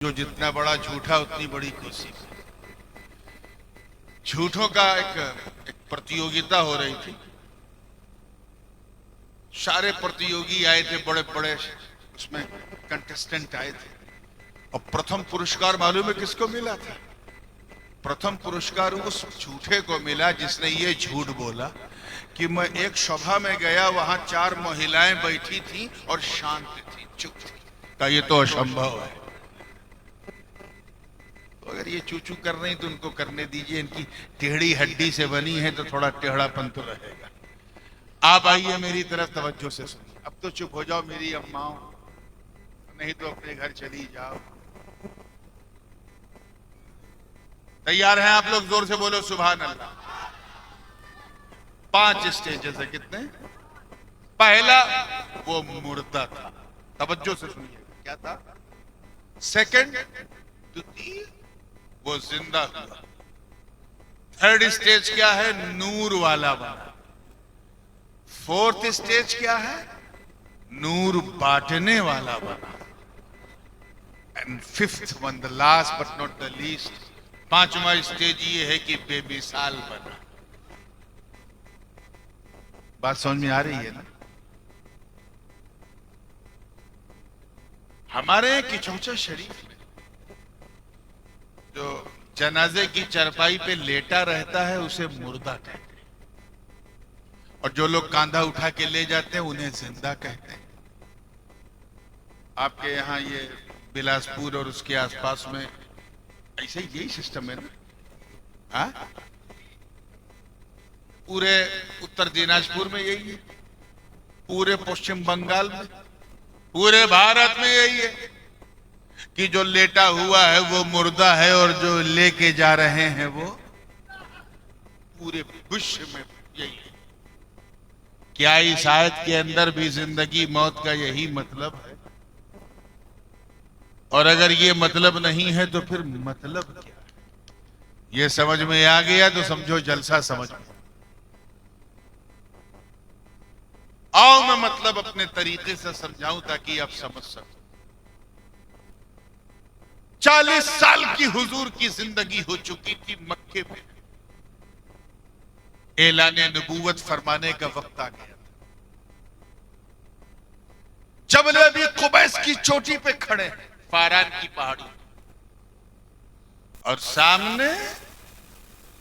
جو جتنا بڑا جھوٹا اتنی بڑی کوسی. جھوٹوں کا ایک پرتیوگتا ہو رہی تھی. سارے پرتیوگی آئے تھے, بڑے بڑے اس میں کنٹسٹنٹ آئے تھے. اور پرتھم پرسکار معلوم ہے کس کو ملا تھا؟ پرتھم پرسکار اس جھوٹے کو ملا جس نے یہ جھوٹ بولا کہ میں ایک سبھا میں گیا, وہاں 4 مہیلائیں بیٹھی تھیں اور شانت تھی, چپ تھی. کہ یہ تو اسمبھو ہے. اگر یہ چوچو کر رہے ہیں تو ان کو کرنے دیجئے, ان کی ٹیڑھی ہڈی سے بنی ہے تو تھوڑا ٹیڑھا پن تو رہے گا. آپ آئیے میری طرف توجہ سے سنیے. اب تو چپ ہو جاؤ میری اماؤں, نہیں تو اپنے گھر چلی جاؤ. تیار ہیں آپ لوگ؟ زور سے بولو سبحان اللہ. 5 اسٹیجز ہے. کتنے؟ پہلا وہ مردہ تھا, توجہ سے سنیے کیا تھا. سیکنڈ وہ زندہ ہوا. تھرڈ اسٹیج کیا ہے؟ نور والا بنا. فورتھ اسٹیج کیا ہے؟ نور بانٹنے والا بنا. And fifth one, the last but not the least, 5واں اسٹیج یہ ہے کہ بے مثال بنا. بات سمجھ میں آ رہی ہے نا؟ ہمارے کچوچا شریف میں جو جنازے کی چرپائی پہ لیٹا رہتا ہے اسے مردہ کہتے ہیں, اور جو لوگ کاندھا اٹھا کے لے جاتے ہیں انہیں زندہ کہتے ہیں. آپ کے یہاں یہ بلاسپور اور اس کے آس پاس میں ایسے یہی سسٹم ہے نا؟ ہاں, پورے اتر دیناجپور میں یہی ہے, پورے پشچم بنگال میں, پورے بھارت میں یہی ہے کہ جو لیٹا ہوا ہے وہ مردہ ہے, اور جو لے کے جا رہے ہیں وہ پورے وشو میں یہی ہے. کیا اس آیت کے اندر بھی زندگی موت کا یہی مطلب ہے؟ اور اگر یہ مطلب نہیں ہے تو پھر مطلب کیا ہے؟ یہ سمجھ میں آ گیا تو سمجھو جلسہ سمجھ میں. آؤ میں مطلب اپنے طریقے سے سمجھاؤں تاکہ آپ سمجھ سکو. 40 سال کی حضور کی زندگی ہو چکی تھی. مکے میں اعلان نبوت فرمانے کا وقت آ گیا. جبل ابی قبیس کی چوٹی پہ کھڑے ہیں, فاران کی پہاڑی, اور سامنے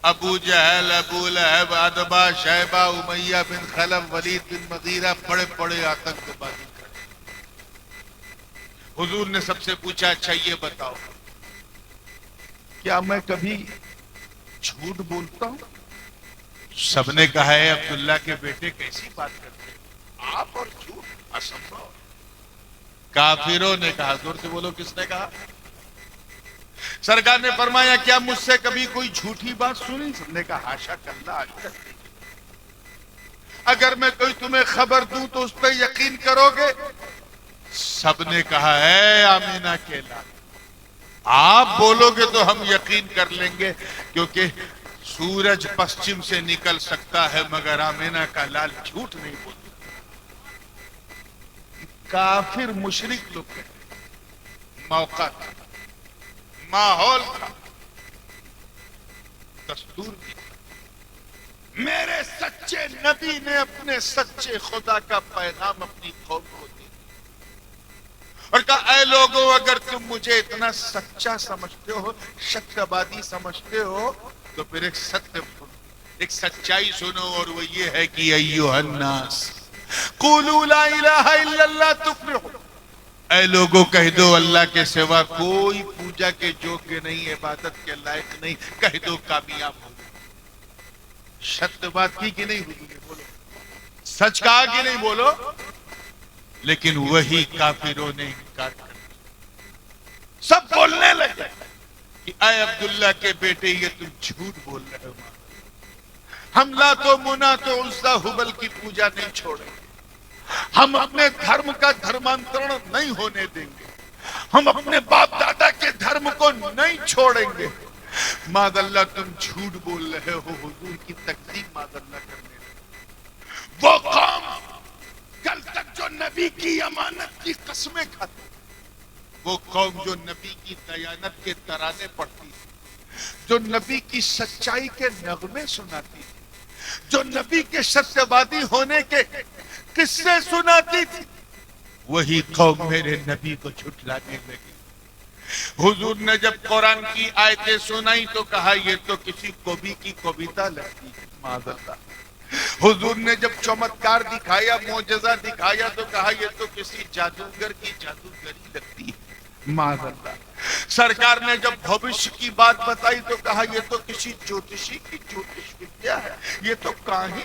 ابو جہل, ابو لہب, عتبہ, شیبہ, امیہ بن خلف, ولید بن مغیرہ, بڑے بڑے آتنکوادی کھڑے. حضور نے سب سے پوچھا, اچھا یہ بتاؤ کیا میں کبھی جھوٹ بولتا ہوں؟ سب نے کہا ہے عبداللہ کے بیٹے کیسی بات کرتے ہیں آپ, اور جھوٹ اسمبھو. کافروں نے کہا, زور سے بولو کس نے کہا؟ سرکار نے فرمایا کیا مجھ سے کبھی کوئی جھوٹی بات سنی؟ سب نے کہا حاشا کلّا. اگر میں کوئی تمہیں خبر دوں تو اس پہ یقین کرو گے؟ سب نے کہا ہے آمینہ کے لال, آپ بولو گے تو ہم یقین کر لیں گے, کیونکہ سورج پشچم سے نکل سکتا ہے مگر آمینہ کا لال جھوٹ نہیں بولتا. کافر مشرک لوگ ہیں. موقع تھا, ماحول تھا, دستور تھی. میرے سچے نبی نے اپنے سچے خدا کا پیغام اپنی قوم کو دیا اور کہا اے لوگوں, اگر تم مجھے اتنا سچا سمجھتے ہو, شکربادی سمجھتے ہو, تو پھر ایک سچائی سنو, اور وہ یہ ہے کہ ایھا الناس قولوا لا الہ الا اللہ تفلحوا. اے لوگوں کہہ دو اللہ کے سوا کوئی پوجا کے جوگے نہیں, عبادت کے لائق نہیں, کہہ دو کامیاب ہو. شت بات کی کہ نہیں ہوئی؟ بولو سچ کہا کہ نہیں؟ بولو. لیکن وہی کافروں نے انکار کر دیا. سب بولنے لگے کہ اے عبداللہ کے بیٹے یہ تم جھوٹ بول رہے ہو. ہم لات و منات و عزا حبل کی پوجا نہیں چھوڑیں گے, ہم اپنے دھرم کا دھرمانترن نہیں ہونے دیں گے, ہم اپنے باپ دادا کے دھرم کو نہیں چھوڑیں گے. ماذ اللہ تم جھوٹ بول رہے ہو, حضور کی تکذیب ماذ اللہ کرنے لگے. وہ قوم کل تک جو نبی کی امانت کی قسمیں کھاتی, وہ قوم جو نبی کی دیانت کے ترانے پڑھتی تھی، جو نبی کی سچائی کے نغمے سناتی تھی، جو نبی کے ستیہوادی ہونے کے قصے سناتی تھی، وہی قوم میرے نبی کو جھٹلانے لگی۔ حضور نے جب قرآن کی آیتیں سنائی تو کہا یہ تو کسی کبھی کی کویتا لگتی ہے، معاذ اللہ۔ حضور نے جب چمتکار دکھایا، معجزہ دکھایا تو کہا یہ تو کسی جادوگر کی جادوگری لگتی ہے، معاذ اللہ۔ سرکار نے جب بھوشیہ کی بات بتائی تو کہا یہ تو کسی جوتشی کی جوتش ودیا ہے، یہ تو کاہن۔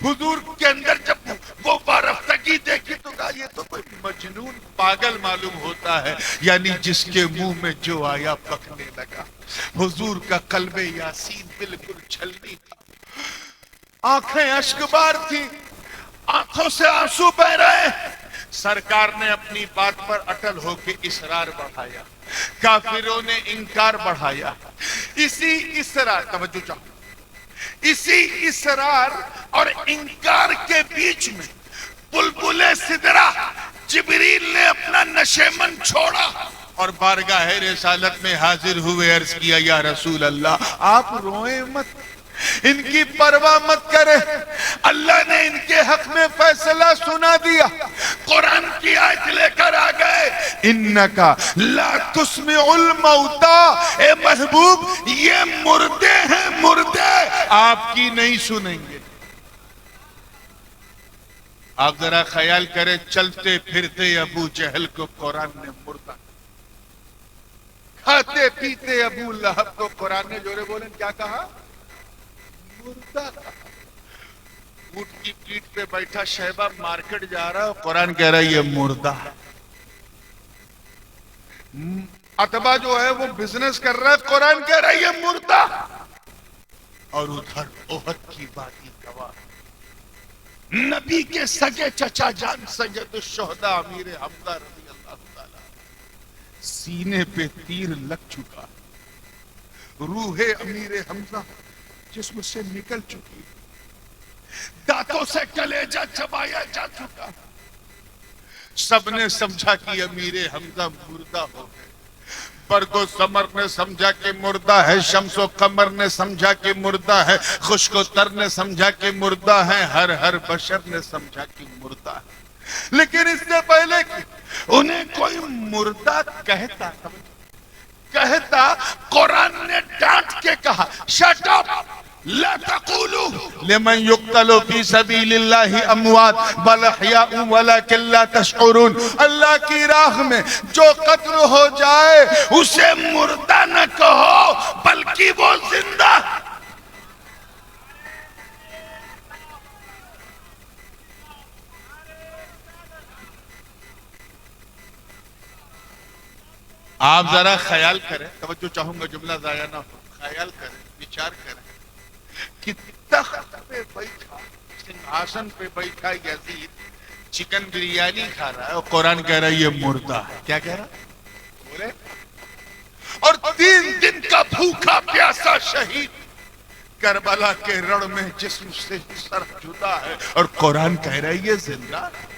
حضور کے اندر جب وہ وارفتگی دیکھی تو کہا یہ تو کوئی مجنون پاگل معلوم ہوتا ہے، یعنی جس کے منہ میں جو آیا پکنے لگا۔ حضور کا قلب یاسین بالکل چھلنی تھا، آنکھیں اشکبار تھی، آنکھوں سے آنسو بہ رہے۔ سرکار نے اپنی بات پر اٹل ہو کے اصرار بڑھایا، کافروں نے انکار بڑھایا۔ اسی اصرار، توجہ چاہو، اسی اصرار اور انکار کے بیچ میں بلبل سدرہ جبریل نے اپنا نشیمن چھوڑا اور بارگاہ رسالت میں حاضر ہوئے، عرض کیا یا رسول اللہ آپ روئیں مت، ان کی پرواہ مت کرے، اللہ نے ان کے حق میں فیصلہ سنا دیا۔ قرآن کی آیت لے کر آ گئے، انکا لا تسمع الموتا، اے محبوب یہ مردے ہیں، مردے آپ کی نہیں سنیں گے۔ آپ ذرا خیال کریں، چلتے پھرتے ابو جہل کو قرآن نے مردہ، کھاتے پیتے ابو لہب کو قرآن نے جورے بولیں کیا کہا؟ مردہ۔ اونٹ کی پیٹھ پہ بیٹھا شہبہ مارکیٹ جا رہا ہے، قرآن کہہ رہا ہے یہ مردہ۔ عتبہ جو ہے وہ بزنس کر رہا ہے، قرآن کہہ رہا ہے یہ مردہ۔ اور ادھر احد کی وادی گواہ، نبی کے سگے چچا جان سید الشہداء امیر حمزہ رضی اللہ تعالیٰ، سینے پہ تیر لگ چکا، روح امیر حمزہ جسم سے نکل چکی، دانتوں سے کلیجہ چبایا جا چکا۔ سب نے سمجھا کہ امیر حمزہ مردہ ہو گئے، برگ و ثمر نے سمجھا کہ مردہ ہے، شمس و قمر نے سمجھا کہ مردہ ہے، خشک و تر نے سمجھا کہ مردہ ہے، ہر بشر نے سمجھا کہ مردہ ہے۔ لیکن اس سے پہلے کہ انہیں کوئی مردہ کہتا قرآن نے ڈانٹ کے کہا شٹ اپ، لا تقولوا لمن يقتل في سبيل الله اموات بل احياء ولكن لا تشعرون، اللہ کی راہ میں جو قتل ہو جائے اسے مردہ نہ کہو بلکہ وہ زندہ۔ آپ ذرا خیال کریں، توجہ چاہوں گا جملہ ضائع نہ ہو، خیال کریں، وچار کریں کہ تخت پہ بیٹھا، سنگھاسن پہ بیٹھا یزید چکن بریانی کھا رہا ہے اور قرآن کہہ رہا ہے یہ مردہ ہے۔ کیا کہہ رہا بولے؟ اور 3 دن کا بھوکا پیاسا شہید کربلا کے رڑ میں جسم سے سر جدا ہے اور قرآن کہہ رہا ہے یہ زندہ ہے۔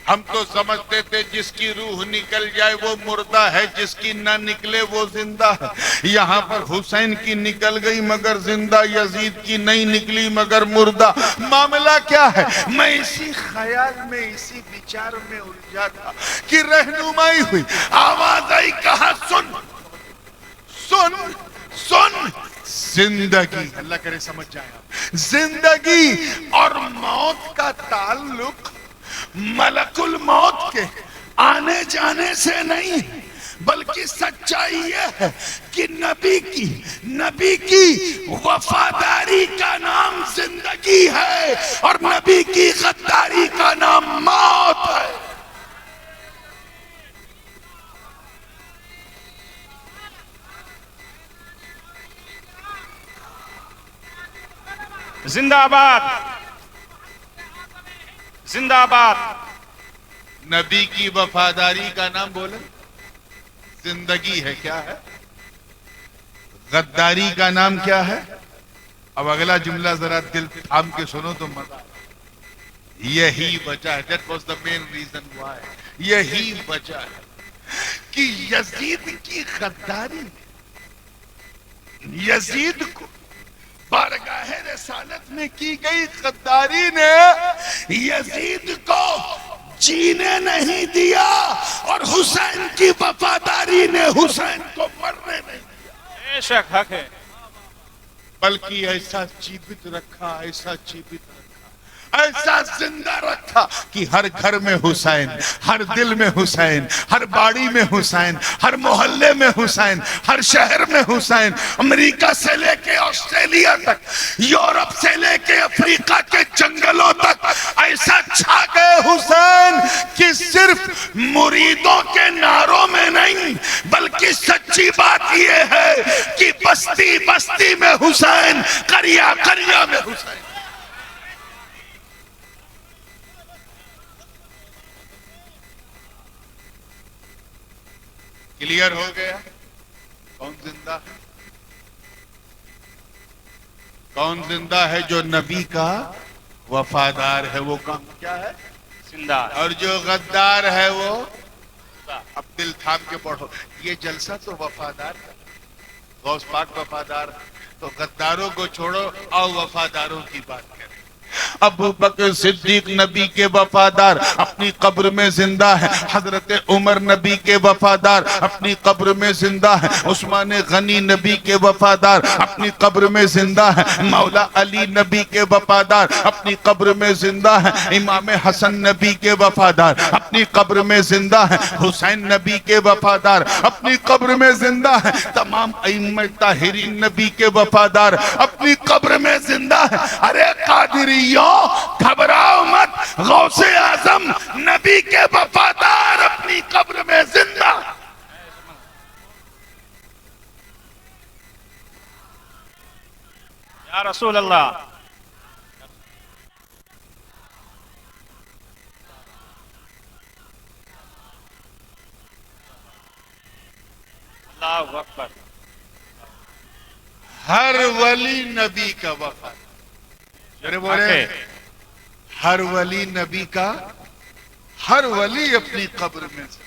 ہم تو سمجھتے تھے جس کی روح نکل جائے وہ مردہ ہے، جس کی نہ نکلے وہ زندہ ہے۔ یہاں پر حسین کی نکل گئی مگر زندہ، یزید کی نہیں نکلی مگر مردہ۔ معاملہ کیا ہے؟ میں اسی خیال میں، اسی وچار میں الجھا تھا کہ رہنمائی ہوئی، آواز آئی، کہا سن سن سن، زندگی، اللہ کرے سمجھ جائے آپ، زندگی اور موت کا تعلق ملک الموت کے آنے جانے سے نہیں، بلکہ سچائی یہ ہے کہ نبی کی وفاداری کا نام زندگی ہے اور نبی کی غداری کا نام موت ہے۔ زندہ آباد، زندہ آباد۔ نبی کی وفاداری کا نام بولے، زندگی ہے۔ کیا ہے؟ غداری کا نام کیا ہے؟ اب اگلا جملہ ذرا دل تھام کے سنو تو مزہ۔ یہی وجہ ہے، that was the main reason why یہی وجہ ہے کہ یزید کی غداری، یزید کو بارگاہ رسالت میں کی گئی غداری نے یزید کو جینے نہیں دیا، اور حسین کی وفاداری نے حسین کو مرنے نہیں دیا، بے شک حق ہے. بلکہ ایسا جیوت رکھا، ایسا جیوت رکھا، ایسا زندہ رکھا کہ ہر گھر میں حسین، ہر دل میں حسین، ہر باڑی میں حسین، ہر محلے میں حسین، ہر شہر میں حسین، امریکہ سے لے کے آسٹریلیا تک، یورپ سے لے کے افریقہ کے جنگلوں تک ایسا چھا گئے حسین کہ صرف مریدوں کے نعروں میں نہیں، بلکہ سچی بات یہ ہے کہ بستی بستی میں حسین، قریہ قریہ میں حسین. کلیئر ہو گیا کون زندہ ہے؟ کون زندہ ہے؟ جو نبی کا وفادار ہے. وہ کام کیا ہے؟ زندہ. اور جو غدار ہے وہ اب دل تھام کے پڑھو. یہ جلسہ تو وفادار ہے، غوث پاک وفادار ہے، تو غداروں کو چھوڑو، آؤ وفاداروں کی بات کریں. ابو بکر صدیق نبی کے وفادار اپنی قبر میں زندہ ہے. حضرت عمر نبی کے وفادار اپنی قبر میں زندہ ہے. عثمان غنی نبی کے وفادار اپنی قبر میں زندہ ہے. مولا علی نبی کے وفادار اپنی قبر میں زندہ ہے. امام حسن نبی کے وفادار اپنی قبر میں زندہ ہے. حسین نبی کے وفادار اپنی قبر میں زندہ ہے. تمام ائمہ طاہرین نبی کے وفادار اپنی قبر میں زندہ ہے. ارے قادری گھبراؤ مت، غوث اعظم نبی کے وفادار اپنی قبر میں زندہ. یا رسول اللہ. اللہ اکبر. ہر ولی نبی کا وفادار. بولے ہر ولی نبی کا، ہر ولی اپنی قبر میں سے.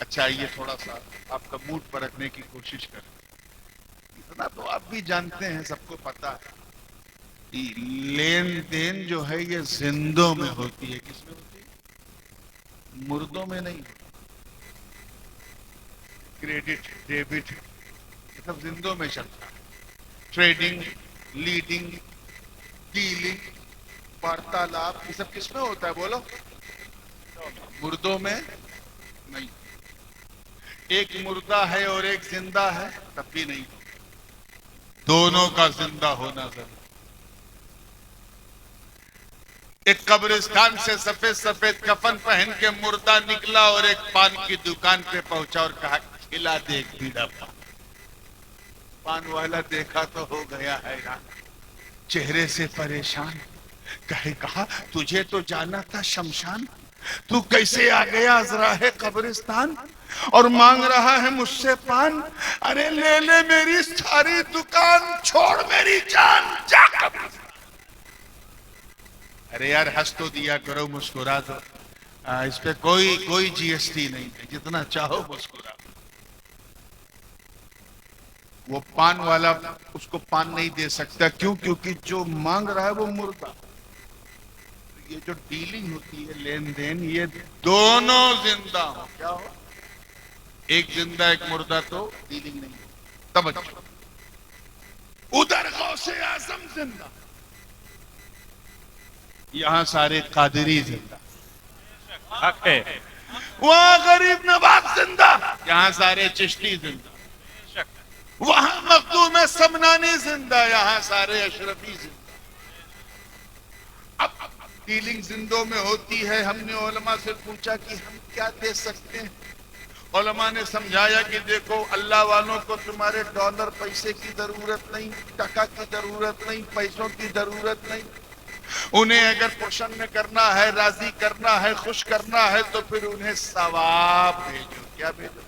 اچھا یہ تھوڑا سا آپ کا موڈ پر رکھنے کی کوشش کریں. اتنا تو آپ بھی جانتے ہیں، سب کو پتا ہے، لین دین جو ہے یہ زندوں میں ہوتی ہے. کس میں ہوتی ہے؟ مردوں میں نہیں. کریڈٹ، ڈیبٹ، یہ سب زندوں میں چلتا ہے. ٹریڈنگ، لیڈنگ، ڈیلنگ، وارتالاب، یہ سب کس میں ہوتا ہے؟ بولو. مردوں میں نہیں. ایک مردہ ہے اور ایک زندہ ہے تب بھی نہیں. دونوں کا زندہ ہونا ضروری. ایک قبرستان سے سفید سفید کفن پہن کے مردہ نکلا اور ایک پان کی دکان پہ پہنچا اور کہا کھلا دے ایک بیڑا پان. پان والا دیکھا تو ہو گیا حیران، چہرے سے پریشان. کہا تجھے تو جانا تھا شمشان، تو کیسے آ گیا ازراہ قبرستان اور مانگ رہا ہے مجھ سے پان؟ ارے لے لے میری ساری دکان، چھوڑ میری جان، جا قبرستان. ارے یار ہنس تو دیا کرو، مسکرا دو. اس پہ کوئی جی ایس ٹی نہیں ہے، جتنا چاہو مسکرا. وہ پان والا اس کو پان نہیں دے سکتا. کیوں؟ کیونکہ جو مانگ رہا ہے وہ مردہ. یہ جو ڈیلنگ ہوتی ہے، لین دین، یہ دونوں زندہ ہو. کیا ہو؟ ایک زندہ ایک مردہ تو ڈیلنگ نہیں ہو. توجہ، ادھر غوث اعظم زندہ، یہاں سارے قادری زندہ. حق ہے. وہاں غریب نواز زندہ، یہاں سارے چشتی زندہ. وہاں مخدوم سمنانی زندہ، یہاں سارے اشرفی زندہ. اب ڈیلنگ زندوں میں ہوتی ہے. ہم نے علماء سے پوچھا کہ ہم کیا دے سکتے ہیں. علماء نے سمجھایا کہ دیکھو اللہ والوں کو تمہارے ڈالر پیسے کی ضرورت نہیں، ٹکا کی ضرورت نہیں، پیسوں کی ضرورت نہیں. انہیں اگر پرسن کرنا ہے، راضی کرنا ہے، خوش کرنا ہے تو پھر انہیں ثواب بھیجو. کیا بھیجو؟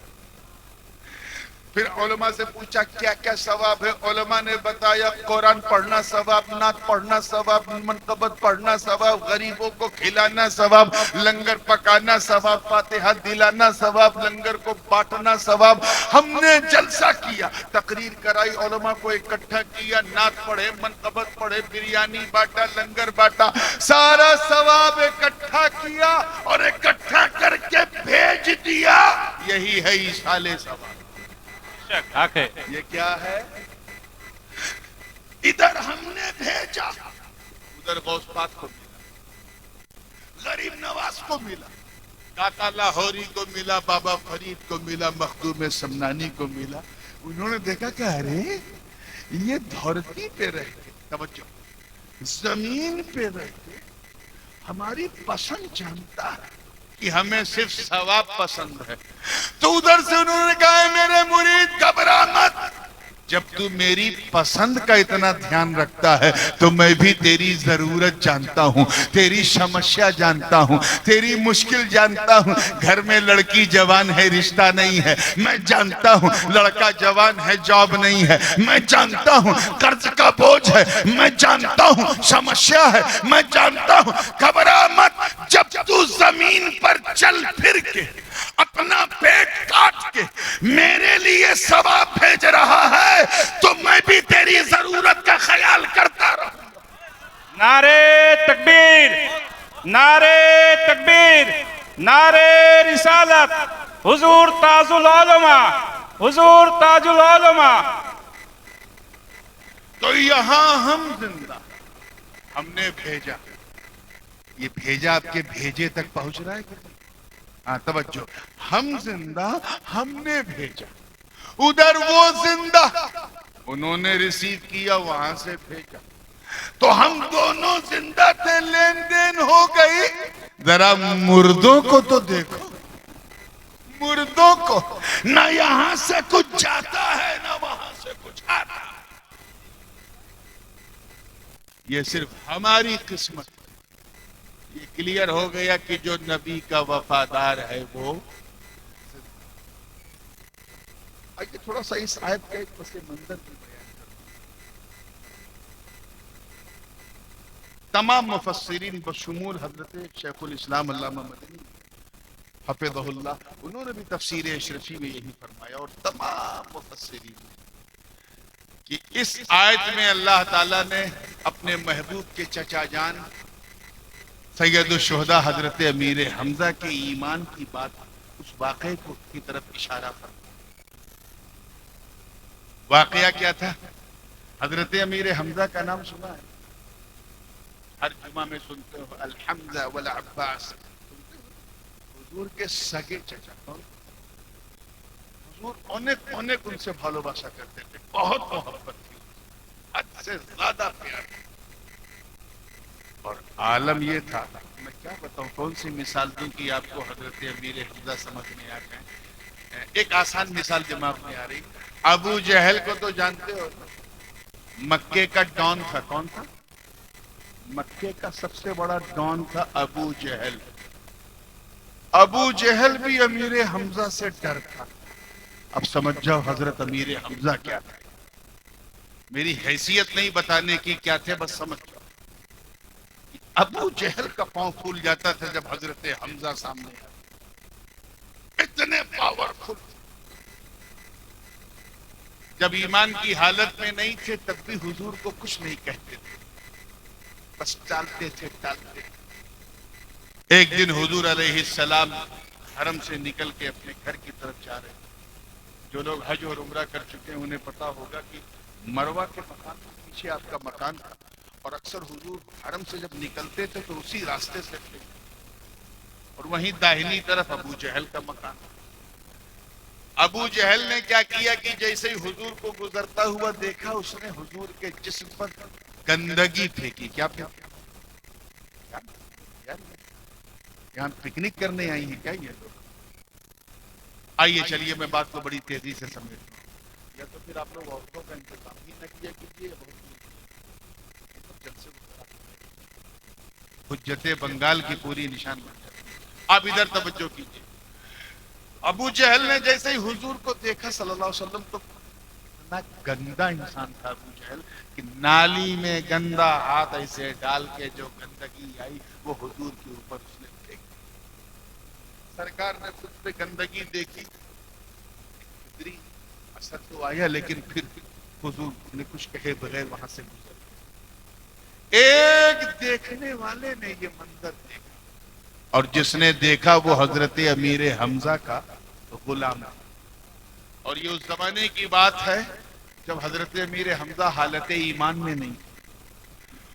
پھر علماء سے پوچھا کیا کیا ثواب ہے؟ علماء نے بتایا قرآن پڑھنا ثواب، نعت پڑھنا ثواب، منقبت پڑھنا ثواب، غریبوں کو کھلانا ثواب، لنگر پکانا ثواب، فاتحہ دلانا ثواب، لنگر کو بانٹنا ثواب۔ ہم نے جلسہ کیا، تقریر کرائی، علماء کو اکٹھا کیا، نعت پڑھے، منقبت پڑھے، بریانی بانٹا، لنگر بانٹا، سارا ثواب اکٹھا کیا اور اکٹھا کر کے بھیج دیا۔ یہی ہے ایصال ثواب۔ بے شک حق ہے۔ یہ کیا ہے؟ ادھر ہم نے بھیجا، ادھر غوث پاک کو ملا، غریب نواز کو ملا، داتا لاہوری کو ملا، بابا فرید کو ملا، مخدوم سمنانی کو ملا۔ انہوں نے دیکھا کہ ارے یہ دھرتی پہ رہ کے، توجہ، زمین پہ رہ کے ہماری پسند جانتا ہے کہ ہمیں صرف ثواب پسند ہے، تو ادھر سے انہوں نے کہا ہے میرے مرید گھبرا مت، جب تو میری پسند کا اتنا دھیان رکھتا ہے تو میں بھی تیری ضرورت جانتا ہوں، تیری سمسیا جانتا ہوں، تیری مشکل جانتا ہوں۔ گھر میں لڑکی جوان ہے، رشتہ نہیں ہے، میں جانتا ہوں۔ لڑکا جوان ہے، جاب نہیں ہے، میں جانتا ہوں۔ قرض کا بوجھ ہے، میں جانتا ہوں۔ سمسیا ہے، میں جانتا ہوں۔ گھبرا مت، جب تو زمین پر چل پھر کے اپنا پیٹ کاٹ کے میرے لیے ثواب بھیج رہا ہے تو میں بھی تیری ضرورت کا خیال کرتا رہوں۔ نعرے تکبیر، نعرے تکبیر، نعرے رسالت، حضور تاج العلماء، حضور تاج العلماء۔ تو یہاں ہم زندہ، ہم نے بھیجا، یہ بھیجا آپ کے بھیجے تک پہنچ رہا ہے کہ ہاں توجہ، ہم زندہ، ہم نے بھیجا، ادھر وہ زندہ، انہوں نے ریسیو کیا، وہاں سے بھیجا، تو ہم دونوں زندہ تھے، لین دین ہو گئی۔ ذرا مردوں کو تو دیکھو، مردوں کو نہ یہاں سے کچھ جاتا ہے نہ وہاں سے کچھ آتا ہے، یہ صرف ہماری قسمت۔ یہ کلیئر ہو گیا کہ جو نبی کا وفادار ہے وہ۔ آئیے تھوڑا سا اس آیت کا ایک پس منظر بھی بیان کروں۔ تمام مفسرین بشمول حضرت شیخ الاسلام علامہ مدنی حفظہ اللہ، انہوں نے بھی تفسیر اشرفی میں یہی فرمایا، اور تمام مفسرین کہ اس آیت میں اللہ تعالیٰ نے اپنے محبوب کے چچا جان سید الشہداء حضرت امیر حمزہ کے ایمان کی بات، اس واقعے کی طرف اشارہ فرمایا۔ واقعہ کیا تھا؟ حضرت امیر حمزہ کا نام سنا ہے؟ ہر جمعہ میں سنتے ہو، الحمزہ والعباس، حضور کے سگے چچا، حضور انیک ان سے بھالوباسا کرتے تھے، بہت محبت تھی، حد سے زیادہ پیار تھا۔ اور عالم یہ تھا، میں کیا بتاؤں، کون سی مثال دوں کہ آپ کو حضرت امیر حمزہ سمجھ میں آ جائیں۔ ایک آسان مثال دماغ میں آ رہی، ابو جہل کو تو جانتے ہو، مکے کا ڈان تھا، کون تھا؟ مکے کا سب سے بڑا ڈان تھا ابو جہل۔ ابو جہل بھی امیر حمزہ سے ڈر تھا۔ اب سمجھ جاؤ حضرت امیر حمزہ کیا تھا، میری حیثیت نہیں بتانے کی کیا تھے، بس سمجھ جاؤ۔ ابو جہل کا پاؤں پھول جاتا تھا جب حضرت حمزہ سامنے آئے، اتنے پاورفل، جب ایمان کی حالت میں نہیں تھے تب بھی حضور کو کچھ نہیں کہتے تھے، بس ٹالتے تھے ٹالتے تھے۔ ایک دن حضور علیہ السلام حرم سے نکل کے اپنے گھر کی طرف جا رہے ہیں۔ جو لوگ حج اور عمرہ کر چکے ہیں انہیں پتا ہوگا کہ مروہ کے مکان کے پیچھے آپ کا مکان تھا، اور اکثر حضور حرم سے جب نکلتے تھے تو اسی راستے سے تھے، اور وہیں داہنی طرف ابو جہل کا مکان تھا۔ ابو جہل نے کیا کیا کہ جیسے ہی حضور کو گزرتا ہوا دیکھا، اس نے حضور کے جسم پر گندگی پھینکی۔ کیا پھینکی؟ یہاں پکنک کرنے آئی ہیں کیا یہ لوگ؟ آئیے چلیے میں بات کو بڑی تیزی سے سمجھتا ہوں، یا تو پھر آپ لوگ عورتوں کا انتظام ہی نہ کیا کیجیے۔ حجت بنگال کی پوری نشان بن جاتی ہے۔ آپ ادھر توجہ کیجیے، ابو جہل نے جیسے ہی حضور کو دیکھا صلی اللہ علیہ وسلم تو اتنا گندا انسان تھا ابو جہل کہ نالی میں گندا ہاتھ ایسے ڈال کے جو گندگی آئی وہ حضور کے اوپر اس نے پھینک دی۔ سرکار نے خود پہ گندگی دیکھی، فطری اثر تو آیا، لیکن پھر حضور نے کچھ کہے بغیر وہاں سے گزر گئے۔ ایک دیکھنے والے نے یہ منظر دیکھا، اور جس نے دیکھا وہ حضرت امیر حمزہ کا غلام تھا۔ اور یہ اس زمانے کی بات ہے جب حضرت امیر حمزہ حالت ایمان میں نہیں تھے۔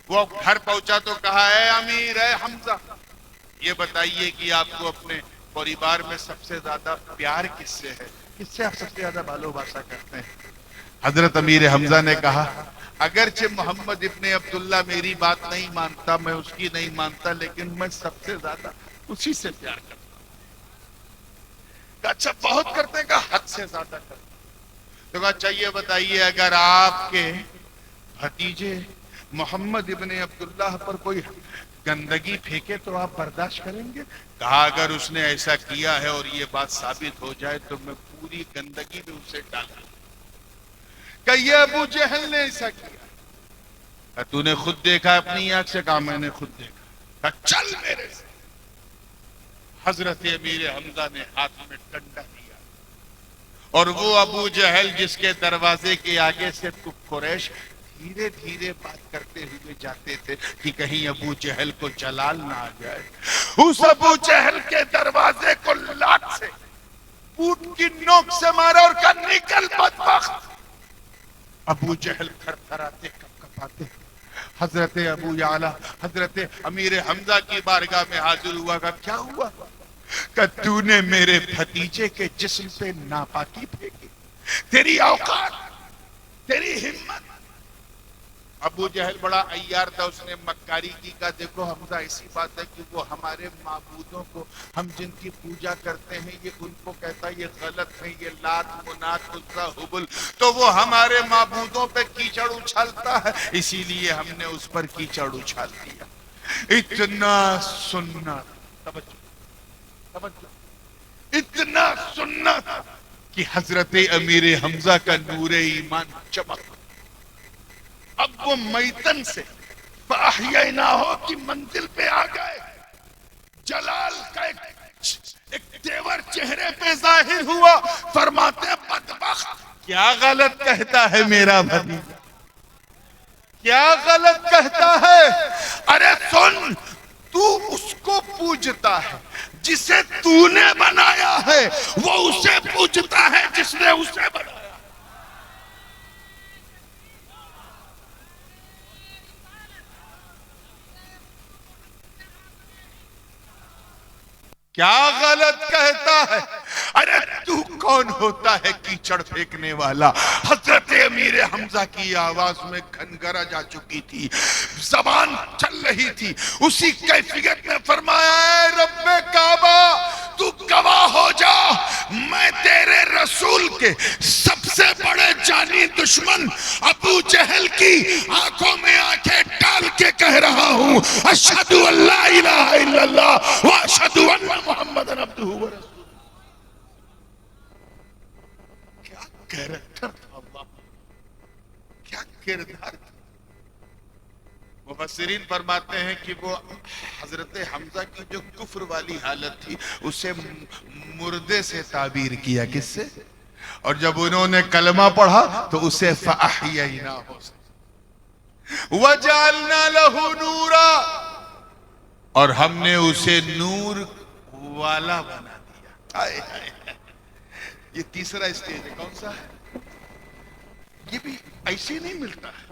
وہ گھر پہنچا تو کہا، اے امیر، اے حمزہ، یہ بتائیے کہ آپ کو اپنے پریوار میں سب سے زیادہ پیار کس سے ہے، کس سے آپ سب سے زیادہ بھالوباسا کرتے ہیں؟ حضرت امیر حمزہ نے کہا، اگرچہ محمد ابن عبداللہ میری بات نہیں مانتا، میں اس کی نہیں مانتا، لیکن میں سب سے زیادہ اسی سے پیار کرتا ہوں۔ کہا اچھا بہت کرتے ہیں؟ کہا حد سے زیادہ کرتے ہیں۔ تو کہا اچھا یہ بتائیے، اگر آپ کے بھتیجے محمد ابن عبداللہ پر کوئی گندگی پھینکے تو آپ برداشت کریں گے؟ کہا اگر اس نے ایسا کیا ہے اور یہ بات ثابت ہو جائے تو میں پوری گندگی میں اسے ڈالوں گا۔ کہ یہ ابو جہل نے ایسا کیا، تو نے خود دیکھا اپنی آنکھ سے؟ کہا میں نے خود دیکھا۔ کہا چل میرے سے۔ حضرت امیر حمزہ نے ہاتھ میں ڈنڈا دیا، اور وہ ابو جہل جس کے دروازے کے آگے سے قریش دھیرے دھیرے بات کرتے ہوئے جاتے تھے کہ کہیں ابو جہل کو جلال نہ آ جائے، اس ابو جہل کے دروازے کو لاٹھ سے اونٹ کی نوک سے مارا اور کہا نکل بدبخت۔ ابو جہل تھر تھراتے کپ کپاتے حضرت ابو یعلا حضرت امیر حمزہ کی بارگاہ میں حاضر ہوا۔ کہ کیا ہوا؟ کہ تو نے میرے بھتیجے کے جسم پہ ناپاکی پھینکی، تیری اوقات، تیری ہمت۔ ابو جہل بڑا عیار تھا، اس نے مکاری کی۔ کا دیکھو حمزہ، ایسی بات ہے کہ وہ ہمارے معبودوں کو، ہم جن کی پوجا کرتے ہیں، یہ ان کو کہتا ہے یہ غلط ہے، یہ لات منات عزا حبل، تو وہ ہمارے معبودوں پہ کیچڑ اچھالتا ہے، اسی لیے ہم نے اس پر کیچڑ اچھال دیا۔ اتنا سننا، توجہ توجہ، اتنا سننا تھا کہ حضرت امیر حمزہ کا نور ایمان چمک۔ اب وہ میتن سے فاحییناہو کی منزل پہ آ گئے، جلال کا ایک تیور چہرے پہ ظاہر ہوا۔ فرماتے ہیں بدبخت، کیا غلط کہتا ہے میرا بھتیجا، کیا غلط کہتا ہے؟ ارے سن، تو اس کو پوجتا ہے جسے تو نے بنایا ہے، وہ اسے پوجتا ہے جس نے اسے بنایا۔ کیا غلط کہتا ہے؟ ارے تو کون ہوتا ہے کیچڑ پھینکنے والا؟ حضرت امیر حمزہ کی آواز میں گھنگرج آ چکی تھی، زبان چل رہی تھی، اسی کیفیت میں فرمایا، اے رب کعبہ تو گواہ ہو جا، میں تیرے رسول کے سب سے بڑے جانی دشمن ابو جہل کی آنکھوں میں آنکھیں ڈال کے کہہ رہا ہوں، اشہد ان لا الہ الا اللہ واشہد ان محمد عبدہ ورسولہ۔ کیا کیریکٹر تھا اللہ، کیا کردار تھا۔ مفسرین فرماتے ہیں کہ وہ حضرت حمزہ کی جو کفر والی حالت تھی اسے مردے سے تعبیر کیا، کس سے؟ اور جب انہوں نے کلمہ پڑھا تو اسے فَأَحْيَيْنَاهُ سے وَجَعَلْنَا لَهُ نُورًا، اور ہم نے اسے نور والا بنا دیا۔ یہ تیسرا اسٹیج ہے، کون سا ہے؟ یہ بھی ایسے نہیں ملتا ہے۔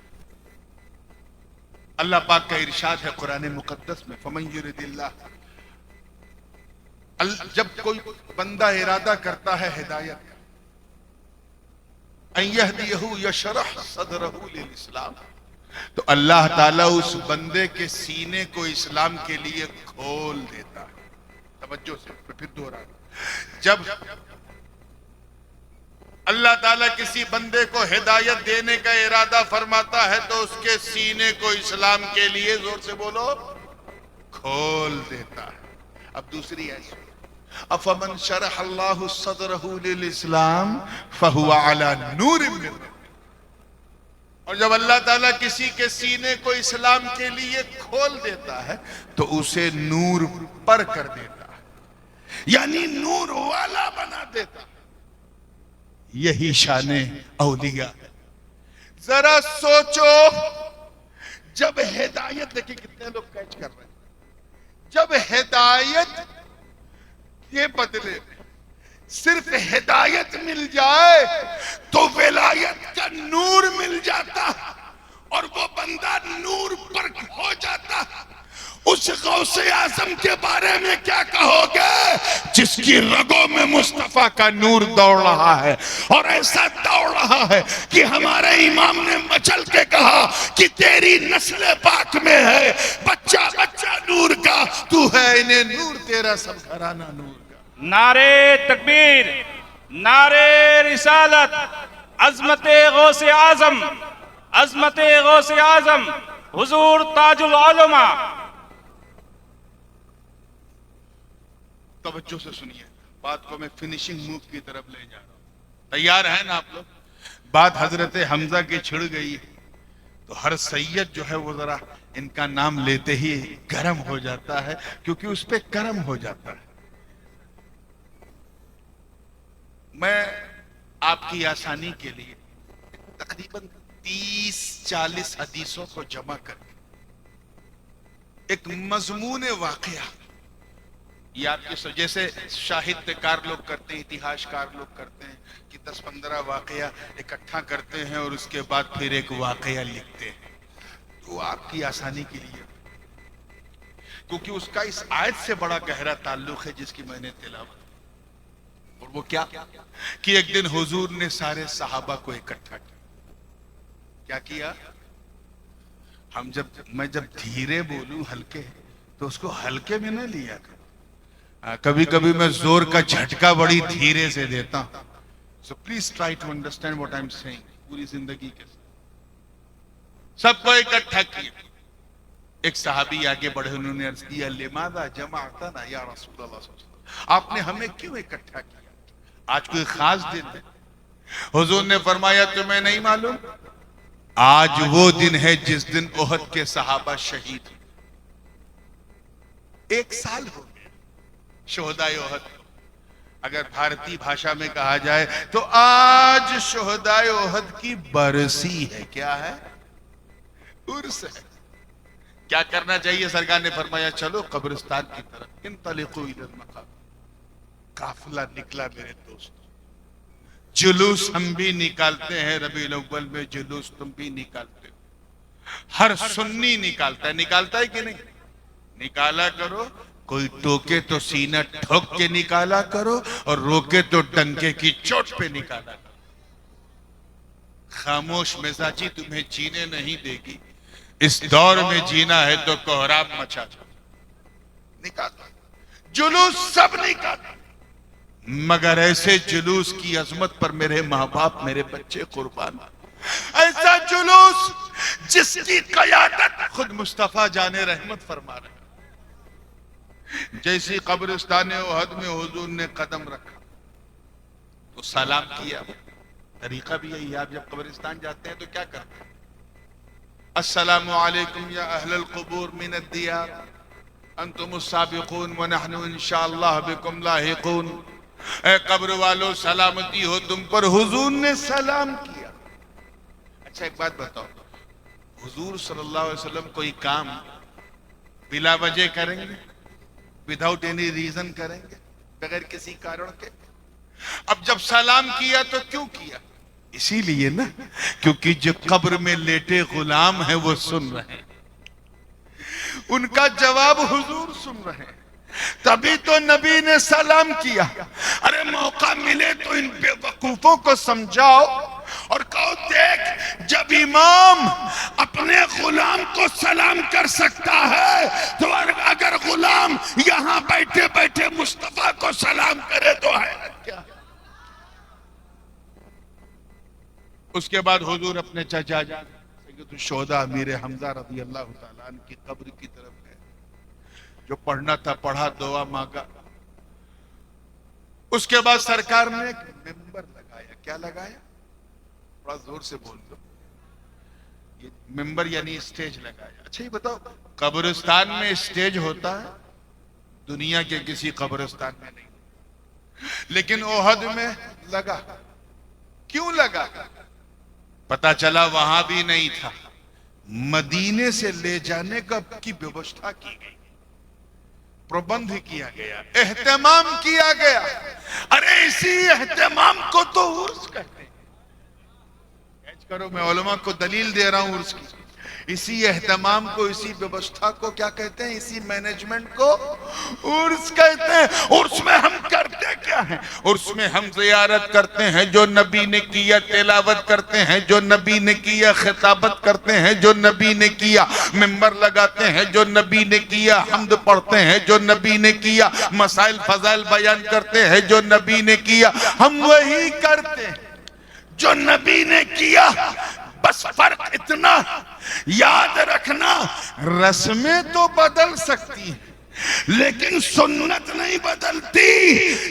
اللہ پاک کا ارشاد ہے قرآن مقدس میں، فَمَن يُرِدِ اللَّهُ، جب کوئی بندہ ارادہ کرتا ہے ہدایت، ان يهديه يشرح صدره للاسلام، تو اللہ تعالیٰ اس بندے کے سینے کو اسلام کے لیے کھول دیتا ہے۔ توجہ سے پھر دوہرا، جب اللہ تعالیٰ کسی بندے کو ہدایت دینے کا ارادہ فرماتا ہے تو اس کے سینے کو اسلام کے لیے، زور سے بولو، کھول دیتا ہے۔ اب دوسری ایسی، افمن شرح اللہ صدرہ للاسلام فہو علی نور من ربہ۔ اور جب اللہ تعالیٰ کسی کے سینے کو اسلام کے لیے کھول دیتا ہے تو اسے نور پر کر دیتا ہے، یعنی نور والا بنا دیتا ہے۔ یہی شان اولیاء ہے۔ ذرا سوچو، جب ہدایت، دیکھیں کتنے لوگ کیچ کر رہے ہیں، جب ہدایت کے بدلے میں صرف ہدایت مل جائے تو ولایت کا نور مل جاتا اور وہ بندہ نور پر ہو جاتا۔ اس غوث اعظم کے بارے میں کیا کہو گے جس کی رگوں میں مصطفیٰ کا نور دوڑ رہا ہے، اور ایسا دوڑ رہا ہے کہ ہمارے امام نے مچل کے کہا کہ تیری نسل پاک میں ہے بچہ بچہ نور کا، تو ہے انہیں نور، تیرا سب گھرانہ نور کا۔ نعرے تکبیر، نعرے رسالت، عظمت غوث اعظم، عظمت غوث اعظم حضور تاج العلماء۔ توجہ سے سنیے، بات کو میں فنیشنگ موو کی طرف لے جا رہا ہوں۔ تیار ہیں نا آپ لوگ؟ بات حضرت حمزہ کی چھڑ گئی تو ہر سید جو ہے وہ ذرا ان کا نام لیتے ہی گرم ہو جاتا ہے، کیونکہ اس پہ کرم ہو جاتا ہے۔ میں آپ کی آسانی کے لیے تقریباً 30-40 حدیثوں کو جمع کر کے ایک مضمون واقعہ، یہ آپ کے جیسے شاہد کار لوگ کرتے ہیں، اتہاس کار لوگ کرتے ہیں کہ 10-15 واقعہ اکٹھا کرتے ہیں اور اس کے بعد پھر ایک واقعہ لکھتے ہیں، تو آپ کی آسانی کے لیے، کیونکہ اس کا اس آیت سے بڑا گہرا تعلق ہے جس کی میں نے تلاوت، اور وہ کیا کہ ایک دن حضور نے سارے صحابہ کو اکٹھا کیا کیا؟ میں جب دھیرے بولوں ہلکے تو اس کو ہلکے میں نہ لیا کرو، کبھی کبھی میں زور کا جھٹکا بڑی دھیرے سے دیتا ہوں، so please try to understand what I'm saying۔ پوری زندگی کے سب کو اکٹھا کیا، ایک صحابی آگے بڑھے، انہوں نے عرض کیا لماذا جمعتنا یا رسول اللہ صلی اللہ علیہ وسلم، آپ نے ہمیں کیوں اکٹھا کیا؟ آج کوئی خاص دن ہے؟ حضور نے فرمایا تمہیں نہیں معلوم؟ آج وہ دن ہے جس دن احد کے صحابہ شہید ہوئے، 1 سال ہو گیا شہدائے احد۔ اگر بھارتی بھاشا میں کہا جائے تو آج شہدائے احد کی برسی ہے۔ کیا ہے؟ عرس ہے۔ کیا کرنا چاہیے؟ سرکار نے فرمایا چلو قبرستان کی طرف، انطلقوا الی المقام۔ قافلہ نکلا میرے دوست، جلوس ہم بھی نکالتے ہیں، ربیع الاول میں جلوس تم بھی نکالتے ہو، ہر سنی نکالتا ہے کہ نہیں؟ نکالا کرو، کوئی ٹوکے تو سینہ ٹھوک کے نکالا کرو، اور روکے تو ڈنکے کی چوٹ پہ نکالا کرو۔ خاموش مزاجی تمہیں جینے نہیں دے گی، اس دور میں جینا ہے تو کوہرام مچا دو۔ نکالا جلوس سب نکالا، مگر ایسے جلوس کی عظمت پر میرے ماں باپ، میرے بچے قربان، ایسا جلوس جس کی قیادت خود مصطفیٰ جان رحمت فرما رہے ہیں۔ جیسی قبرستان احد میں حضور نے قدم رکھا تو سلام کیا، طریقہ بھی یہی ہے، آپ جب قبرستان جاتے ہیں تو کیا کرتے ہیں؟ السلام علیکم یا اہل القبور من الدیار انتم السابقون ونحن انشاءاللہ بکم لاحقون۔ اے قبر والو سلامتی ہو تم پر، حضور نے سلام کیا۔ اچھا ایک بات بتاؤ، حضور صلی اللہ علیہ وسلم کوئی کام بلا وجہ کریں گے؟ وداؤٹ اینی ریزن کریں گے؟ بغیر کسی کارن کے؟ اب جب سلام کیا تو کیوں کیا؟ اسی لیے نا کیونکہ جو قبر میں لیٹے غلام ہیں وہ سن رہے ہیں، ان کا جواب حضور سن رہے ہیں، تبھی تو نبی نے سلام کیا۔ ارے موقع ملے تو ان بے وقوفوں کو سمجھاؤ اور کہو دیکھ، جب امام اپنے غلام کو سلام کر سکتا ہے تو اگر غلام یہاں بیٹھے بیٹھے مصطفیٰ کو سلام کرے تو حیرت کیا؟ اس کے بعد حضور اپنے چچا جان سید الشہداء امیر حمزہ رضی اللہ تعالیٰ عنہ کی قبر کی طرف گئے، جو پڑھنا تھا پڑھا، دعا مانگا، اس کے بعد سرکار نے ایک ممبر لگایا. کیا لگایا؟ تھوڑا زور سے بول دو. یہ ممبر یعنی اسٹیج لگایا. اچھا یہ بتاؤ قبرستان میں اسٹیج ہوتا ہے؟ دنیا کے کسی قبرستان میں نہیں. لیکن احد میں لگا. کیوں لگا؟ پتا چلا وہاں بھی نہیں تھا. مدینے سے لے جانے کی ویوستھا کی گئی، پربندھ کیا گیا، اہتمام کیا گیا. ارے اسی اہتمام کو تو عرس کہتے ہیں. کیچ کرو، میں علماء کو دلیل دے رہا ہوں عرس کی. اسی اہتمام کو، اسی ویوستھا کو کیا کہتے ہیں؟ اسی مینجمنٹ کو عرس کہتے ہیں. عرس میں ہم کرتے کیا ہیں؟ عرس میں ہم زیارت کرتے ہیں جو نبی نے کیا، تلاوت کرتے ہیں جو نبی نے کیا، خطابت کرتے ہیں جو نبی نے کیا، ممبر لگاتے ہیں جو نبی نے کیا، حمد پڑھتے ہیں جو نبی نے کیا، مسائل فضائل بیان کرتے ہیں جو نبی نے کیا. ہم وہی کرتے ہیں جو نبی نے کیا. بس فرق اتنا یاد رکھنا، رسمیں تو بدل سکتی ہیں لیکن سنت نہیں بدلتی.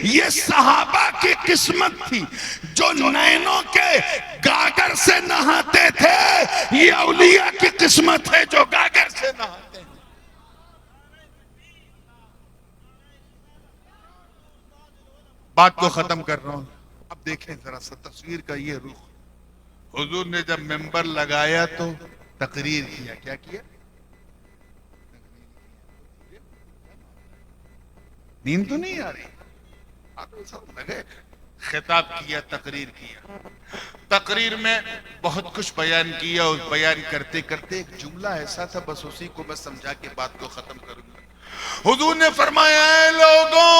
یہ صحابہ کی قسمت تھی جو نینوں کے گاگر سے نہاتے تھے. یہ اولیاء کی قسمت ہے جو گاگر سے نہاتے ہیں. بات کو ختم کر رہا ہوں. اب دیکھیں ذرا سا تصویر کا یہ رخ. حضور نے جب ممبر لگایا تو تقریر کیا. کیا کیا؟ نیند تو نہیں آ رہی؟ خطاب کیا، تقریر کیا. تقریر میں بہت کچھ بیان کیا. اور بیان کرتے کرتے ایک جملہ ایسا تھا، بس اسی کو میں سمجھا کے بات کو ختم کروں گا. حضور نے فرمایا، اے لوگوں،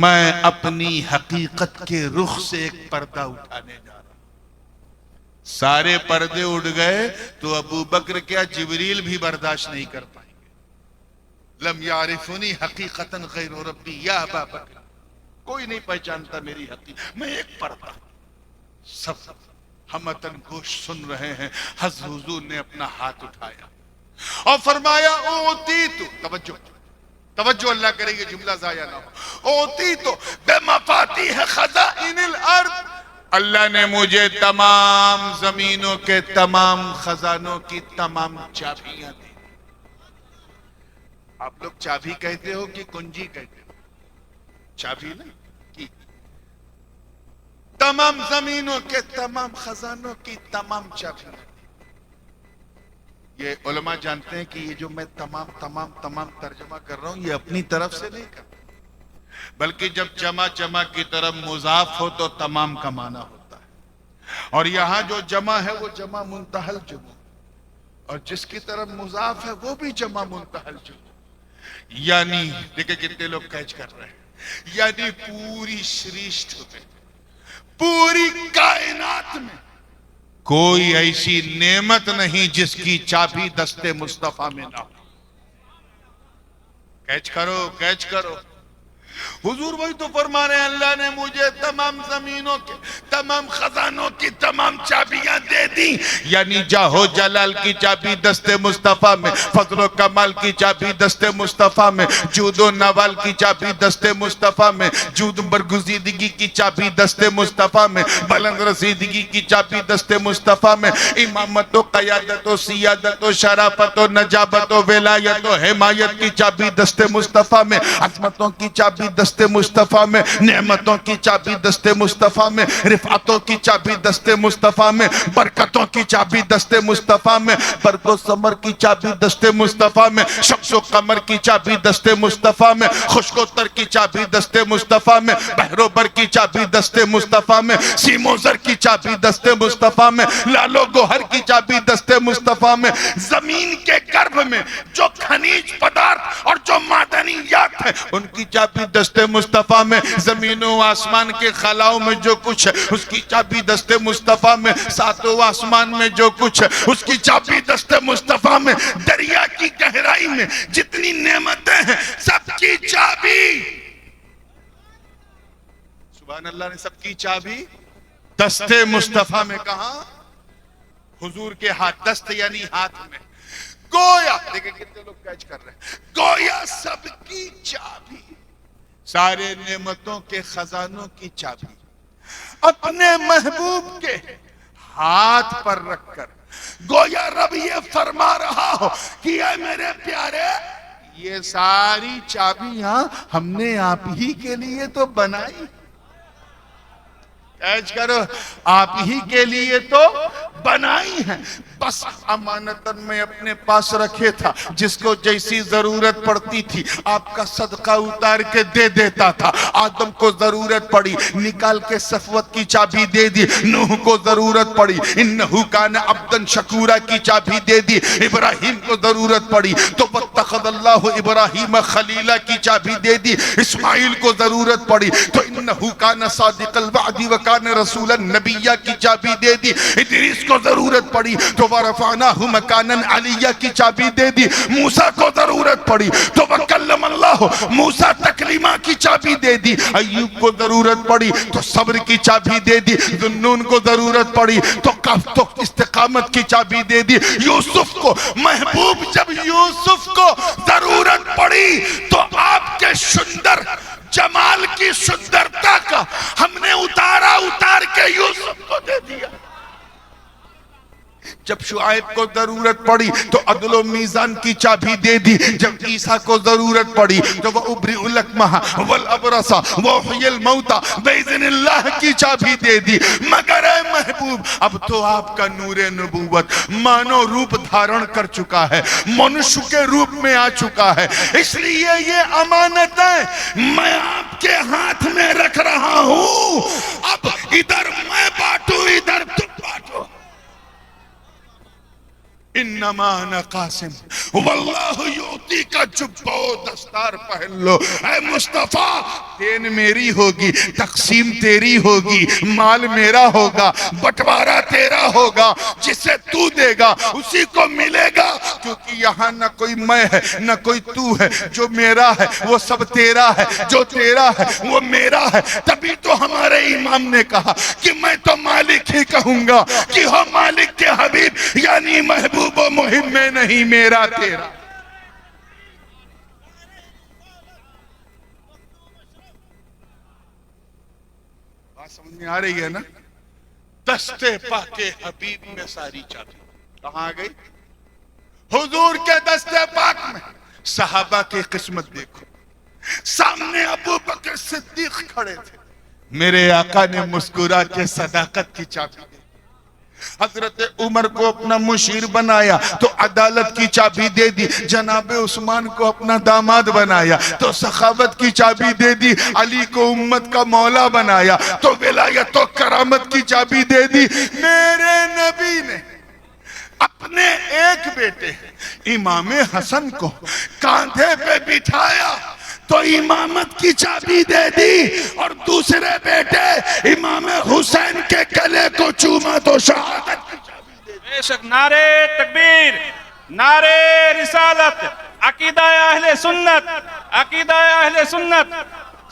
میں اپنی حقیقت کے رخ سے ایک پردہ اٹھانے جا رہا ہوں. سارے پردے اڑ گئے تو ابو بکر کیا جبریل بھی برداشت نہیں کر پائیں گے. لم یعرفنی حقیقتا غیر ربی یا ابا بکر. کوئی نہیں پہچانتا میری حقیقت. میں ایک پردہ. سب ہمتن گوش سن رہے ہیں. حضرت حضور نے اپنا ہاتھ اٹھایا اور فرمایا، اوتیتو، توجہ اللہ کرے یہ جملہ ضائع نہ ہو. اوتیتو بمفاتیح خزائن الارض. اللہ نے مجھے تمام زمینوں کے تمام خزانوں کی تمام چابیاں دی. آپ لوگ چابی کہتے ہو کہ کنجی کہتے ہو؟ چابی نا کی. تمام زمینوں کے تمام خزانوں کی تمام چابیاں دی. یہ علماء جانتے ہیں کہ یہ جو میں تمام ترجمہ کر رہا ہوں یہ اپنی طرف سے نہیں کرتا، بلکہ جب جمع کی طرف مضاف ہو تو تمام کا معنی ہوتا ہے. اور یہاں جو جمع ہے وہ جمع منتہل جمع، اور جس کی طرف مضاف ہے وہ بھی جمع منتہل جمع. یعنی دیکھیں کتنے لوگ کیچ کر رہے ہیں. یعنی پوری سرشت میں، پوری کائنات میں کوئی ایسی نعمت نہیں جس کی چابی دست مصطفیٰ میں نہ ہو. کیچ کرو. حضور وہی تو فرما رہے ہیں، اللہ نے مجھے تمام زمینوں کے تمام خزانوں کی تمام چابیاں دے دی. یعنی جاہو جلال کی چابی دست مصطفیٰ میں، فضل و کمال کی چابی دست مصطفیٰ میں، جود و نوال کی چابی دست مصطفیٰ میں، جود برگزیدگی کی چابی دست مصطفیٰ میں، بلند رسیدگی کی چابی دست مصطفیٰ میں، امامت و قیادت و سیادت و شرافت و نجابت و ولایت و حمایت کی چابی دست مصطفیٰ میں، عظمتوں کی چابی دست مصطفیٰ میں، نعمتوں کی چابی دست مصطفیٰ میں، رفعتوں کی چابی دست مصطفیٰ میں، برکتوں کی چابی دست مصطفیٰ میں، برگ و ثمر کی چابی دست مصطفیٰ میں، شمس و قمر کی چابی دست مصطفیٰ میں، خشک و تر کی چابی دست مصطفیٰ میں، بحر و بر کی چابی دست مصطفیٰ میں، سیم و زر کی چابی دست مصطفیٰ میں، لال و گوہر کی چابی دست مصطفیٰ میں. زمین کے گرب میں جو خنیج پدارت اور جو معدنیات ہیں ان کی چابی دست مصطفیٰ میں. زمین و آسمان کے خلاؤں میں جو کچھ ہے اس کی چابی دست مصطفیٰ میں. ساتوں آسمان میں جو کچھ ہے اس کی چابی دست مصطفیٰ میں. دریا کی گہرائی میں جتنی نعمتیں ہیں سب کی چابی، سبحان اللہ، نے سب کی چابی دست مصطفیٰ میں. کہاں؟ حضور کے ہاتھ. دست یعنی ہاتھ میں. گویا دیکھیں کتنے لوگ کیچ کر رہے ہیں، گویا سب کی چابی سارے نعمتوں کے خزانوں کی چابی اپنے محبوب کے ہاتھ پر رکھ کر گویا رب یہ فرما رہا ہو کہ اے میرے پیارے، یہ ساری چابیاں ہم نے آپ ہی کے لیے تو بنائی، ایج کرو، آپ ہی کے لیے تو بنائی ہیں، بس امانتاً میں اپنے پاس رکھے تھا، جس کو جیسی ضرورت پڑتی تھی آپ کا صدقہ اتار کے دے دیتا تھا۔ آدم کو ضرورت پڑی، نکال کے صفوت کی چابی دے دی، نوح کو ضرورت پڑی، انہو کان عبداً شکورا کی چابی دے دی، ابراہیم کو ضرورت پڑی تو واتخذ اللہ ابراہیم خلیلہ کی چابی دے دی، اسماعیل کو ضرورت پڑی تو انہو کان صادق الوعد وکان رسولا نبیہ کی چابی دے دی، ادریس کو ضرورت پڑی تو ورفعناہ مکانا علیہ کی چابی دے دی، موسیٰ کو ضرورت پڑی تو وکلم اللہ موسیٰ تکلیمہ کی چابی دے دی، ایوب کو ضرورت پڑی تو صبر کی چابی دے دی، ذنون کو ضرورت پڑی تو استقامت کی چابی دے دی، یوسف کو محبوب جب یوسف کو ضرورت پڑی تو آپ کے سندر جمال کی سندرتا کا ہم نے اتار کے یوسف کو دے دیا۔ جب شعیب کو ضرورت پڑی تو عدل و میزان کی چابی دے دی، جب عیسیٰ کو ضرورت پڑی تو وہ ابرئ الاکمہ والابرص واحیی الموتى باذن اللہ کی چابی دے دی۔ مگر اے محبوب، اب تو آپ کا نور نبوت مانو روپ دھارن کر چکا ہے، منشو کے روپ میں آ چکا ہے، اس لیے یہ امانتیں میں آپ کے ہاتھ میں رکھ رہا ہوں، اب ادھر میں بانٹوں ادھر تم بانٹو۔ انما انا قاسم واللہ یعطی کا جبہ و دستار پہن لو۔ اے مصطفیٰ، دین میری ہوگی، تقسیم تیری ہوگی، مال میرا ہوگا، بٹوارہ تیرا ہوگا، جسے تو دے گا اسی کو ملے گا، کیونکہ یہاں نہ کوئی میں ہے نہ کوئی تو ہے، جو میرا ہے وہ سب تیرا ہے، جو تیرا ہے وہ میرا ہے۔ تبھی تو ہمارے امام نے کہا کہ میں تو مالک ہی کہوں گا کہ ہو مالک کے حبیب، یعنی محبوب و مہم میں نہیں میرا تیرا۔ بات سمجھ میں آ رہی ہے نا؟ دستے پاک حبیب میں ساری چابی کہاں گئی؟ حضور کے دستے پاک میں۔ صحابہ کی قسمت دیکھو، سامنے ابو بکر صدیق کھڑے تھے، میرے آقا نے مسکرا کے صداقت کی چابی دی۔ حضرت عمر کو اپنا مشیر بنایا تو عدالت کی چابی دے دی، جناب عثمان کو اپنا داماد بنایا تو سخاوت کی چابی دے دی، علی کو امت کا مولا بنایا تو ولایت و کرامت کی چابی دے دی۔ میرے نبی نے اپنے ایک بیٹے امام حسن کو کاندھے پہ بٹھایا تو امامت کی چابی دے دی، اور دوسرے بیٹے امام حسین کے گلے کو چوما تو شہادت کی چابی دے دی۔ بے شک نعرے تکبیر، نعرے رسالت، عقیدہ اہل سنت، عقیدہ اہل سنت،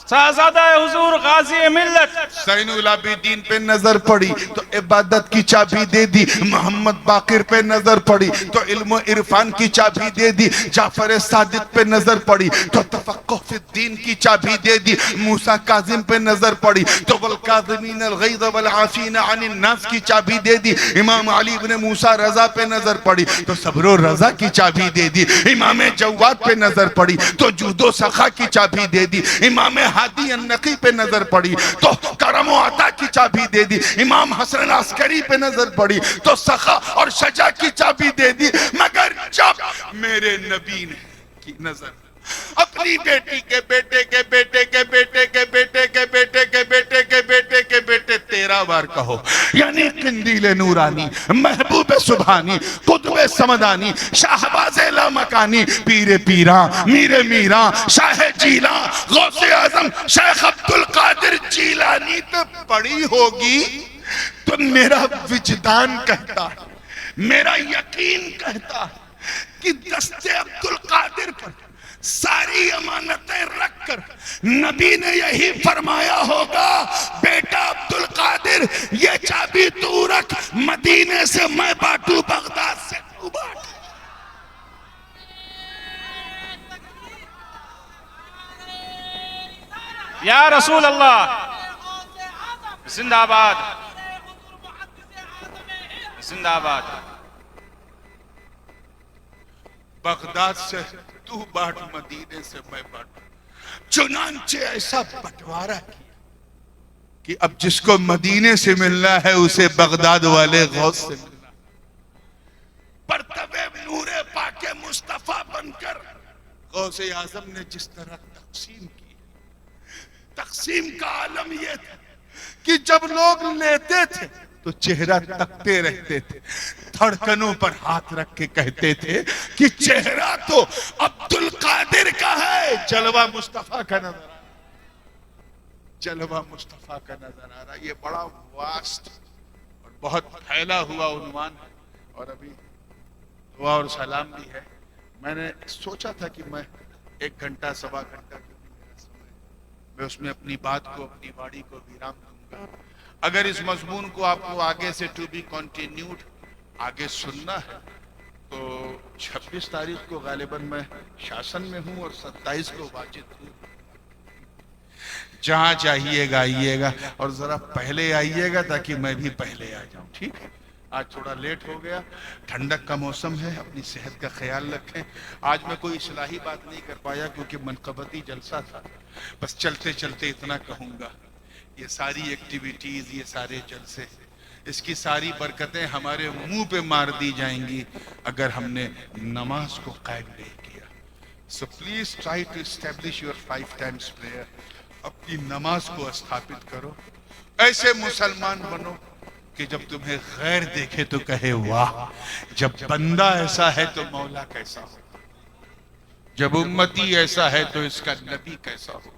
شہزادہ حضور غازی ملت زین العابدین پہ نظر پڑی تو عبادت کی چابی دے دی، محمد باقر پہ نظر پڑی تو علم و عرفان کی چابی دے دی، جعفر صادق پہ نظر پڑی تو تفقہ فی الدین کی چابی دے دی، موسیٰ کاظم پہ نظر پڑی تو والکاظمین الغیظ والعافین عن الناس کی چابی دے دی، امام علی بن موسیٰ رضا پہ نظر پڑی تو صبر و رضا کی چابی دے دی، امام جواد پہ نظر پڑی تو جود و سخا کی چابی دے دی، امام ہادی النقی پہ نظر پڑی تو کرم و عطا کی چابی دے دی، امام حسن عسکری پہ نظر پڑی تو سخا اور شجاع کی چابی دے دی۔ مگر جب میرے نبی نے کی نظر اپنی بیٹی کے بیٹے کے بیٹے کے بیٹے کے بیٹے کے بیٹے کے بیٹے کے بیٹے کے بیٹے 13 بار کہو، یعنی قندیل نورانی، محبوب سبحانی، قطب سمدانی، شاہباز لامکانی، پیر پیران، میر میران، شاہ جیلان، غوث اعظم شیخ عبدالقادر جیلانی تو پڑی ہوگی تو میرا وجدان کہتا ہے، میرا یقین کہتا ہے کہ دست عبدالقادر پر ساری امانتیں رکھ کر نبی نے یہی فرمایا ہوگا، بیٹا عبدالقادر یہ چابی تو رکھ، مدینے سے میں بانٹوں، بغداد سے تو بانٹ۔ یا رسول اللہ زندہ آباد، زندہ آباد۔ بغداد سے تو بانٹ، مدینے سے میں بانٹ، چنانچہ ایسا بٹوارا کیا کہ اب جس کو مدینے سے ملنا ہے اسے بغداد والے غوث سے ملنا۔ پرتوے نور پاک مصطفیٰ بن کر غوث اعظم نے جس طرح تقسیم کی، تقسیم کا عالم یہ تھا کہ جب لوگ لیتے تھے تو چہرہ تکتے رہتے تھے، دھڑکنوں پر ہاتھ رکھ کے کہتے تھے کہ چہرہ تو عبدالقادر کا ہے، جلوہ مصطفیٰ کا نظر آ رہا، جلوہ مصطفیٰ کا نظر آ رہا۔ یہ بڑا واسٹ اور بہت پھیلا ہوا عنوان ہے، اور ابھی دعا اور سلام بھی ہے۔ میں نے سوچا تھا کہ میں 1 گھنٹہ سوا گھنٹہ جو بھی میرا سمے میں اس میں اپنی بات کو، اپنی واڑی کو ویرام دوں گا۔ اگر اس مضمون کو آپ کو آگے سے ٹو بی کنٹینیوڈ آگے سننا ہے تو 26 تاریخ کو غالباً میں شاسن میں ہوں اور 27 کو واجد ہوں۔ جہاں چاہیے گا آئیے گا، اور ذرا پہلے آئیے گا تاکہ میں بھی پہلے آ جاؤں، ٹھیک ہے؟ آج تھوڑا لیٹ ہو گیا، ٹھنڈک کا موسم ہے، اپنی صحت کا خیال رکھیں۔ آج میں کوئی اصلاحی بات نہیں کر پایا کیونکہ منقبتی جلسہ تھا، بس چلتے چلتے اتنا کہوں گا، یہ ساری ایکٹیویٹیز، یہ سارے جلسے، اس کی ساری برکتیں ہمارے منہ پہ مار دی جائیں گی اگر ہم نے نماز کو قائم نہیں کیا۔ So please try to establish your 5 times prayer۔ اپنی نماز کو استھاپت کرو، ایسے مسلمان بنو کہ جب تمہیں غیر دیکھے تو کہے واہ، جب بندہ ایسا ہے تو مولا کیسا ہوگا، جب امتی ایسا ہے تو اس کا نبی کیسا ہوگا۔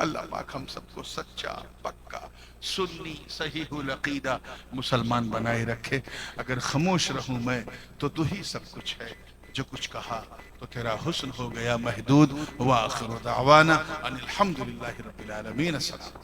اللہ پاک ہم سب کو سچا، پکا، سنی، صحیح العقیدہ مسلمان بنائے رکھے۔ اگر خاموش رہوں میں تو ہی سب کچھ ہے، جو کچھ کہا تو تیرا حسن ہو گیا محدود۔ وآخر دعوانا ان الحمدللہ رب العالمین۔ السلام۔